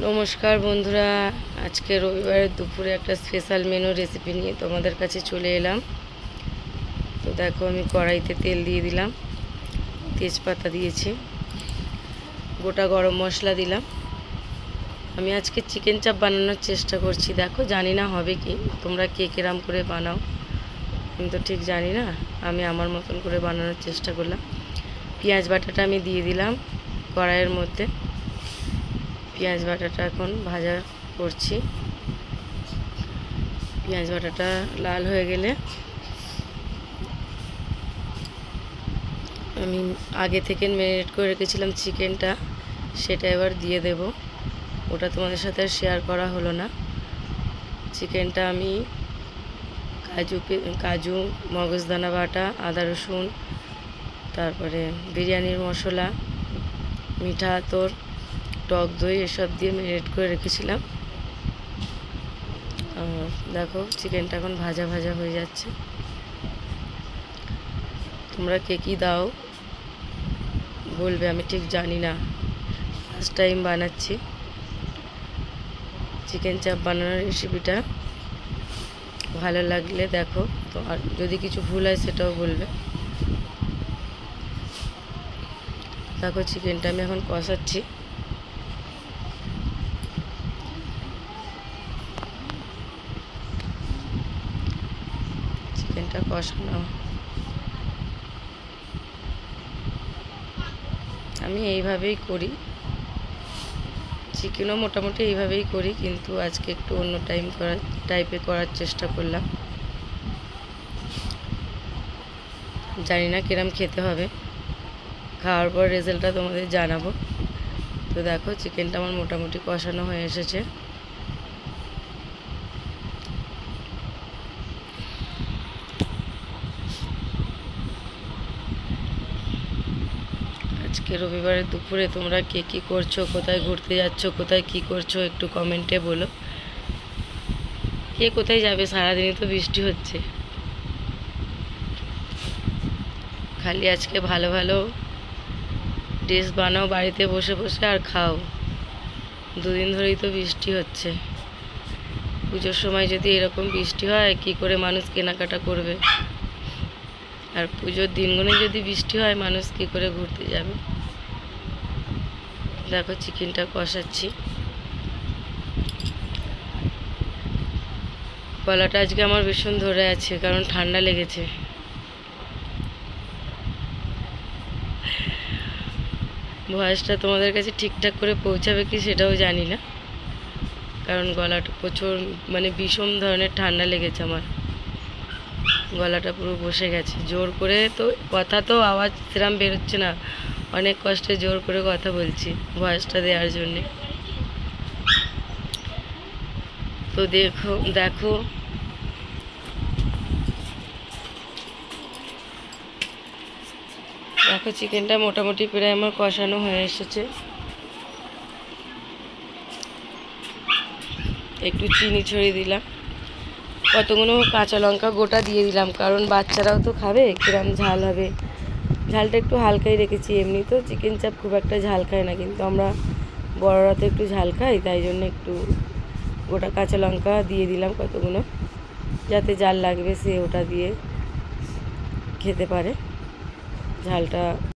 নমস্কার বন্ধুরা, আজকে রবিবারের দুপুরে একটা স্পেশাল মেনু রেসিপি নিয়ে তোমাদের কাছে চলে এলাম। তো দেখো, আমি কড়াইতে তেল দিয়ে দিলাম, তেজপাতা দিয়েছি, গোটা গরম মশলা দিলাম। আমি আজকে চিকেন চাপ বানানোর চেষ্টা করছি। দেখো, জানি না হবে কি, তোমরা কে কিরম করে বানাও আমি তো ঠিক জানি না। আমি আমার মতন করে বানানোর চেষ্টা করলাম। পেঁয়াজ বাটাটা আমি দিয়ে দিলাম কড়াইয়ের মধ্যে। পেঁয়াজ বাটাটা এখন ভাজা করছি। পেঁয়াজ বাটাটা লাল হয়ে গেলে আমি আগে থেকে ম্যারিনেট করে রেখেছিলাম চিকেনটা, সেটা এবার দিয়ে দেব। ওটা তোমাদের সাথে আর শেয়ার করা হলো না। চিকেনটা আমি কাজু মগজদানা বাটা, আদা রসুন, তারপরে বিরিয়ানির মশলা, মিঠা আতর, টক দই এসব দিয়ে ম্যারিনেট করে রেখেছিলাম। আর দেখো, চিকেনটা এখন ভাজা ভাজা হয়ে যাচ্ছে। তোমরা কে কী দাও বলবে, আমি ঠিক জানি না, ফার্স্ট টাইম বানাচ্ছি। চিকেন চাপ বানানোর রেসিপিটা ভালো লাগলে দেখো তো, আর যদি কিছু ভুল হয় সেটাও বলবে। দেখো, চিকেনটা আমি এখন কষাচ্ছি। চিকেনটা কষানো আমি এইভাবেই করি, চিকেনও মোটামুটি এইভাবেই করি, কিন্তু আজকে একটু অন্য টাইপে করার চেষ্টা করলাম। জানি না কিরম খেতে হবে, খাওয়ার পর রেজাল্টটা তোমাদের জানাবো। তো দেখো, চিকেনটা আমার মোটামুটি কষানো হয়ে এসেছে। আজকে রবিবারের দুপুরে তোমরা কে কী করছো, কোথায় ঘুরতে যাচ্ছ, কোথায় কী করছো একটু কমেন্টে বলো। কে কোথায় যাবে, সারাদিনই তো বৃষ্টি হচ্ছে। খালি আজকে ভালো ভালো ডিশ বানাও বাড়িতে বসে বসে আর খাও। দুদিন ধরেই তো বৃষ্টি হচ্ছে। পুজোর সময় যদি এরকম বৃষ্টি হয়, কি করে মানুষ কেনাকাটা করবে? আর পুজোর দিনগুলো যদি বৃষ্টি হয়, মানুষ কি করে ঘুরতে যাবে? দেখো, চিকেনটা কষাচ্ছি। গলাটা আজকে আমার ভীষণ ধরে আছে, কারণ ঠান্ডা লেগেছে। ভয়েসটা তোমাদের কাছে ঠিকঠাক করে পৌঁছাবে কি সেটাও জানি না, কারণ গলাটা প্রচুর ভীষণ ধরনের ঠান্ডা লেগেছে আমার। গলাটা পুরো বসে গেছে। জোর করে তো কথা, তো আওয়াজ সেরম বেরোচ্ছে না, অনেক কষ্টে জোর করে কথা বলছি ভয়েসটা দেওয়ার জন্যে। তো দেখো দেখো দেখো, চিকেনটা মোটামুটি প্রায় আমার কষানো হয়ে এসেছে। একটু চিনি ছড়িয়ে দিলাম, কতগুলো কাঁচা লঙ্কা গোটা দিয়ে দিলাম, কারণ বাচ্চারাও তো খাবে, কিরম ঝাল হবে। ঝালটা একটু হালকাই রেখেছি। এমনি তো চিকেন চাপ খুব একটা ঝাল খায় না, কিন্তু আমরা বড়রা তো একটু ঝাল খাই, তাই জন্য একটু গোটা কাঁচা লঙ্কা দিয়ে দিলাম কতগুলো, যাতে ঝাল লাগবে সে ওটা দিয়ে খেতে পারে ঝালটা।